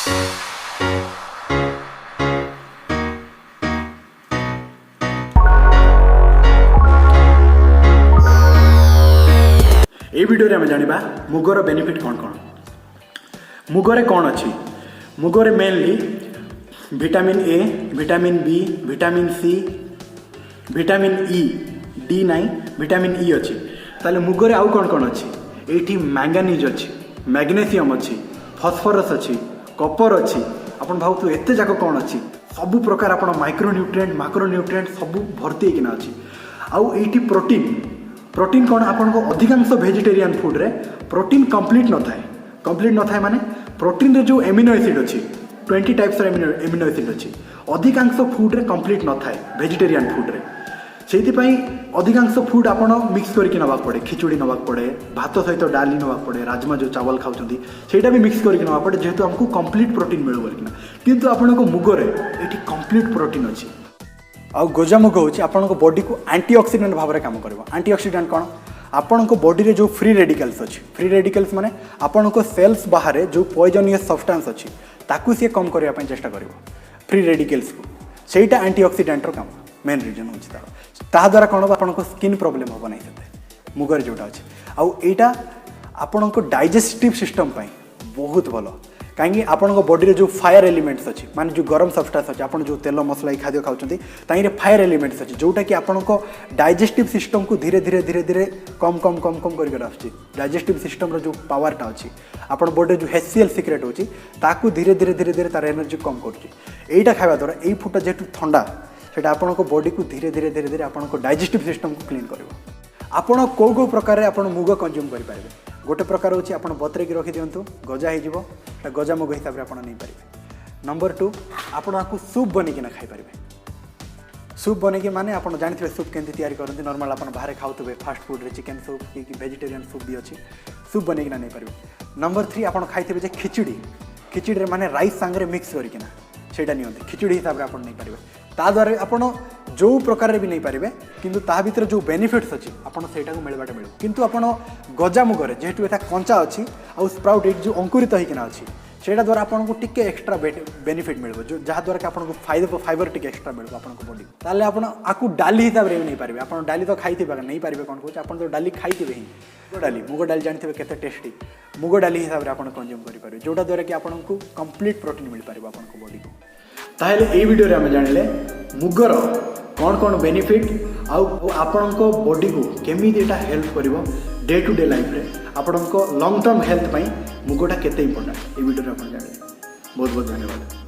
ये वीडियो रे आम जानिबा मुगर बेनिफिट कौन कौन। मुगरे कौन अच्छी मुगरे mainly vitamin A, vitamin B, vitamin C, vitamin E, D नाई विटामिन ई अच्छी। ताले मुगरे आउ कौन कौन अच्छी एठी मैंगानीज अच्छी, मैग्नेशियम अच्छी, फॉस्फोरस अच्छी, कॉपर अच्छी। आपन भावतु एते जाक कौन अच्छी सबु प्रकार आपन माइक्रो न्यूट्रिएंट माक्रो न्यूट्रिएंट सबु भर्ती होकिना अच्छी। आउ एठी प्रोटीन प्रोटीन कौन आपन को अधिकांश वेजिटेरियन फूड रे प्रोटीन कंप्लीट न थाए माने प्रोटीन रे जो एमिनो एसिड अच्छी 20 टाइप्स एमिनो एसिड अच्छी अधिकांश फूड रे कंप्लीट न थाए वेजिटेरियन फूड रे। सेइथिपाई अधिकांश फूड आपन मिक्स करके नवाक पड़े, खिचुड़ी नवाक पड़े, भात सहित डाली नवाक पड़े, राजमा जो चावल खाउछंती सेटा भी मिक्स करके नवाक पड़े जेहेतु हमको कंप्लीट प्रोटीन मिलु बोलकिना। किंतु आपन को मुगरे एठी कंप्लीट प्रोटीन अच्छी। आउ गजा मुग हूँ आपण बॉडी को एंटीऑक्सीडेंट भाव में काम कर। एंटीऑक्सीडेंट कौन आपण बॉडी रे जो फ्री रेडिकल्स अच्छी, फ्री रेडिकल्स माने आपण सेल्स बाहर जो पॉइजनियस सब्सटेंस अच्छी ताकू सी कम करने चेष्टा कर फ्री रेडिकल्स को। सेटा एंटीऑक्सीडेंट काम मेन रीजन होता ताद्वारा कौन आपण स्किन प्रॉब्लम हम ना मुगर जोटा अच्छे। आउ एटा आपण डाइजेस्टिव सिस्टम बहुत भल कहीं आपण बॉडी रे जो फायर एलिमेंट्स अच्छी माने जो गरम सब्सटेंस अच्छी आपण जो तेल मसला खाद्य खाऊँ ताई फायर एलिमेंट्स अच्छी जोटा कि आपण डाइजेस्टिव सिस्टम को धीरे धीरे धीरे धीरे कम कम कम कम करके आसुची। डाइजेस्टिव सिस्टम रो जो पावरटा अच्छी आपण बॉडी जो हेसीएल सिक्रेट होची ताकू धीरे धीरे धीरे धीरे तार एनर्जी कम करुँचा खावा द्वारा यही फुटा जेहेतु ठंडा से आपण बॉडी को धीरे धीरे धीरे धीरे आपण डाइजेस्टिव सिस्टम को क्लीन कर। आपण कौ प्रकार आपण मुग कंज्यूम करेंगे गोटे प्रकार होची आपण बतरेकी रखी दिंतु गजा हो गजा मुग हिसाब से आपड़ नहीं पारे। नंबर 2 आपण आपको सूप बनिकी खाई पारे। सूप बनिकी माने आपण जानते सूप केमती तैयारी करते नॉर्मल आपण बाहर खाऊे फास्ट फूड रे चिकन सूप कि वेजिटेरियन सूप भी अच्छी सूप बनिकी नहीं पारे। नंबर 3 आपण खाई जे खिचड़ी खिचड़ी माने राइस सांगे मिक्स करकिना सेटा नियंती खिचड़ी हिसाब से आपण नहीं पारे। ता द्वारा आपण जो प्रकार भी नहीं पारे किंतु ता भीतर जो बेनिफिट्स अच्छी आपन सेटा को मिलवाटे मिल। किंतु आपण गजा मुगरे जेहेतु एटा कंचा अच्छी आउ स्प्राउट जो अंकुरित होइकिना अच्छी सेटा द्वारा आपन को टिके एक्स्ट्रा बेनिफिट मिल जो जहाँ द्वारा कि आपन को फाइबर टिके एक्स्ट्रा मिल आपन को बॉडी ताले आपन आकु डाली हिसाब रे नहीं पारे। आपन डाली तो खाइथिबा नहीं पारे कौन कहूँ आपन तो डाली खाइथिबे ही मुग डाली जानते केते टेस्टी मुग डाली हिसाब से आपन कंज्यूम करि पारे जोटा द्वारा कि आपन को कंप्लीट प्रोटीन मिल पारे आपन को बॉडी को। ताहले ए वीडियो रे हम जानिले मुगर कौन कौन बेनिफिट आउ आपण बॉडी को केमी एटा हेल्प करिवो डे टू डे लाइफ रे आपण लॉन्ग टर्म हेल्थ पई मुगटा केते इंपोर्टेंट ए वीडियो रे आपण जानिले। बहुत बहुत धन्यवाद।